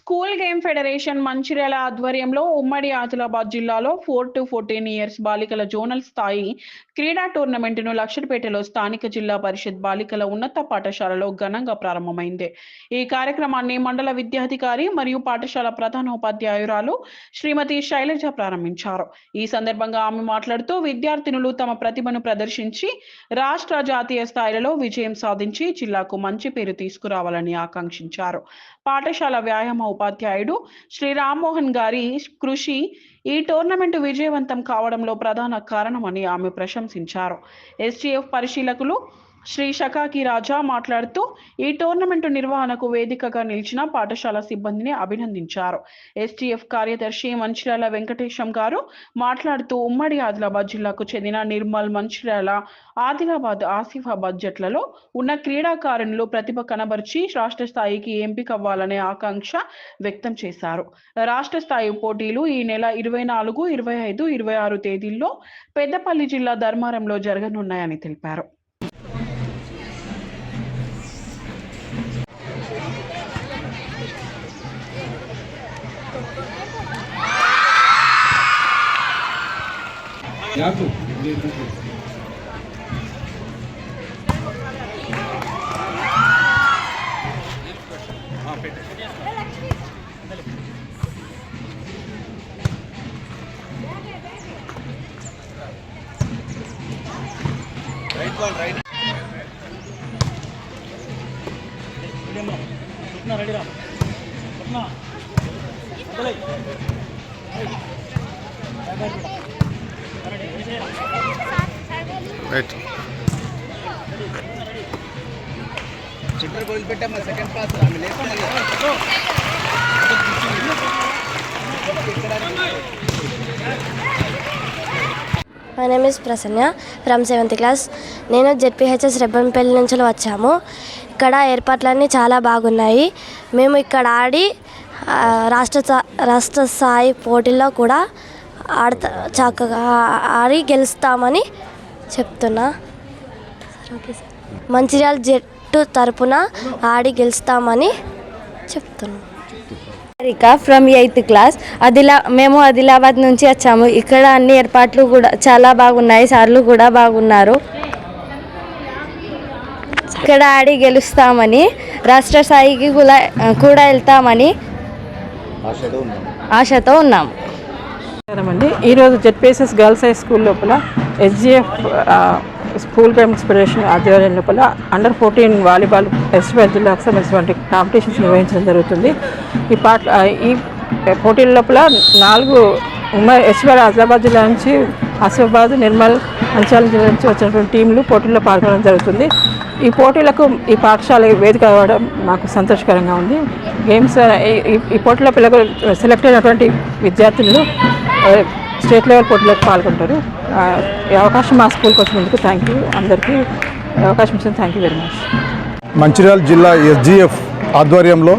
School game federation Mancherial ఆధ్వర్యంలో ఉమ్మడి ఆదిలాబాద్ జిల్లాలో 4 to 14 ఇయర్స్ బాలికల జోనల్ స్థాయి క్రీడా టోర్నమెంటును లక్షడిపేటలో స్థానిక జిల్లా పరిషత్ బాలికల ఉన్నత పాఠశాలలో ఘనంగా ప్రారంభమైంది. ఈ కార్యక్రమాన్ని మండల విద్యాధికారి మరియు పాఠశాల ప్రధానోపాధ్యాయురాలు శ్రీమతి శైలజ ప్రారంభించారు. ఈ సందర్భంగా ఆమె మాట్లాడుతూ విద్యార్థినులు తమ ప్రతిభను ప్రదర్శించి రాష్ట్ర జాతీయ స్థాయిలో విజయం సాధించి జిల్లాకు మంచి పేరు తీసుకురావాలని ఆకాంక్షించారు. పాఠశాల వ్యాయామ ఉపాధ్యాయుడు శ్రీ రామ్మోహన్ గారి కృషి ఈ టోర్నమెంట్ విజయవంతం కావడంలో ప్రధాన కారణమని ఆమె ప్రశంసించారు. ఎస్టీఎఫ్ పరిశీలకులు శ్రీ షకాకి రాజా మాట్లాడుతూ ఈ టోర్నమెంటు నిర్వహణకు వేదికగా నిలిచిన పాఠశాల సిబ్బందిని అభినందించారు. ఎస్టీఎఫ్ కార్యదర్శి మంచిర్యాల వెంకటేశం గారు మాట్లాడుతూ ఉమ్మడి ఆదిలాబాద్ జిల్లాకు చెందిన నిర్మల్, మంచిర్యాల, ఆదిలాబాద్, ఆసిఫాబాద్ జట్లలో ఉన్న క్రీడాకారులు ప్రతిభ కనబర్చి రాష్ట్ర స్థాయికి ఎంపికవ్వాలనే ఆకాంక్ష వ్యక్తం చేశారు. రాష్ట్ర స్థాయి పోటీలు ఈ నెల 24, 25, 26 తేదీల్లో పెద్దపల్లి జిల్లా ధర్మారంలో జరగనున్నాయని తెలిపారు. Second class My name is Prasanna from 7th class. నేను ZPHS రెబ్బన్పల్లి నుంచి వచ్చాము. ఇక్కడ ఏర్పాట్లన్నీ చాలా బాగున్నాయి. మేము ఇక్కడ ఆడి రాష్ట్ర స్థాయి పోటీల్లో కూడా చక్కగా ఆడి గెలుస్తామని చెప్తున్నా. మంచిర్యాల జట్టు తరపున ఆడి గెలుస్తామని చెప్తున్నాం. ఫ్రమ్ 8th క్లాస్ మేము ఆదిలాబాద్ నుంచి వచ్చాము. ఇక్కడ అన్ని ఏర్పాట్లు కూడా చాలా బాగున్నాయి. సార్లు కూడా బాగున్నారు. ఇక్కడ ఆడి గెలుస్తామని రాష్ట్ర స్థాయికి కూడా వెళ్తామని ఆశతో ఉన్నాము. ఈరోజు ZPHS గర్ల్స్ హై స్కూల్ లోపల SGF స్కూల్ గేమ్స్ ఫెడరేషన్ ఆధ్వర్యం లోపల అండర్ 14 వాలీబాల్ ఎస్టీఎఫ్ జిల్లాకు సంబంధించినటువంటి కాంపిటీషన్స్ నిర్వహించడం జరుగుతుంది. ఈ పోటీల లోపల 4 ఎస్టీఎఫ్ ఆదిలాబాద్ జిల్లా నుంచి, ఆసిఫాబాద్, నిర్మల్, మంచిర్యాల జిల్లా నుంచి వచ్చినటువంటి టీంలు పోటీల్లో పాల్గొనడం జరుగుతుంది. ఈ పోటీలకు ఈ పాఠశాల వేదిక అవ్వడం మాకు సంతోషకరంగా ఉంది. గేమ్స్ ఈ పోటీలో పిల్లలు సెలెక్ట్ అయినటువంటి విద్యార్థులు స్టేట్ లెవెల్ పోటీలకు పాల్గొంటారు. ఈ అవకాశం మా స్కూల్కి వచ్చినందుకు థ్యాంక్ యూ. అందరికీ అవకాశం ఇచ్చిన thank you very much. Mancherial జిల్లా SGF ఆధ్వర్యంలో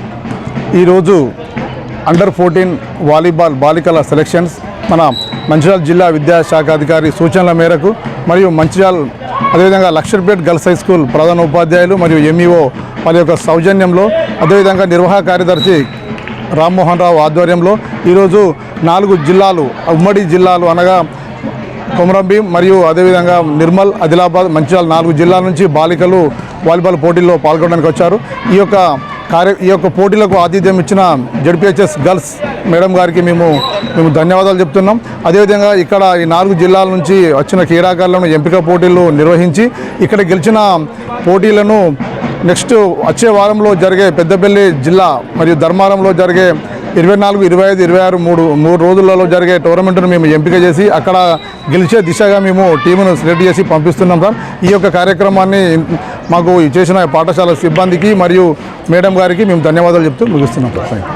ఈరోజు అండర్ 14 వాలీబాల్ బాలికల సెలక్షన్స్ మన మంచిర్యాల జిల్లా విద్యాశాఖ అధికారి సూచనల మేరకు మరియు మంచిర్యాల అదేవిధంగా లక్షర్పేట్ గర్ల్స్ హై స్కూల్ ప్రధాన ఉపాధ్యాయులు మరియు MEO వాళ్ళ యొక్క సౌజన్యంలో, అదేవిధంగా నిర్వాహక కార్యదర్శి రామ్మోహన్ రావు ఆధ్వర్యంలో ఈరోజు 4 జిల్లాలు, ఉమ్మడి జిల్లాలు అనగా కొమరంభీం మరియు అదేవిధంగా నిర్మల్, ఆదిలాబాద్, మంచిర్యాల 4 జిల్లాల నుంచి బాలికలు వాలీబాల్ పోటీల్లో పాల్గొనడానికి వచ్చారు. ఈ యొక్క పోటీలకు ఆతిథ్యం ఇచ్చిన ZPHS గర్ల్స్ మేడం గారికి మేము ధన్యవాదాలు చెప్తున్నాం. అదేవిధంగా ఇక్కడ ఈ 4 జిల్లాల నుంచి వచ్చిన క్రీడాకారులను ఎంపిక పోటీలు నిర్వహించి ఇక్కడ గెలిచిన పోటీలను నెక్స్ట్ వచ్చే వారంలో జరిగే పెద్దపల్లి జిల్లా మరియు ధర్మారంలో జరిగే 24, 25, 26 మూడు రోజులలో జరిగే టోర్నమెంట్ను మేము ఎంపిక చేసి అక్కడ గెలిచే దిశగా మేము టీమును సెలెక్ట్ చేసి పంపిస్తున్నాం సార్. ఈ యొక్క కార్యక్రమాన్ని మాకు చేసిన పాఠశాల సిబ్బందికి మరియు మేడం గారికి మేము ధన్యవాదాలు చెప్తూ ముగిస్తున్నాం సార్.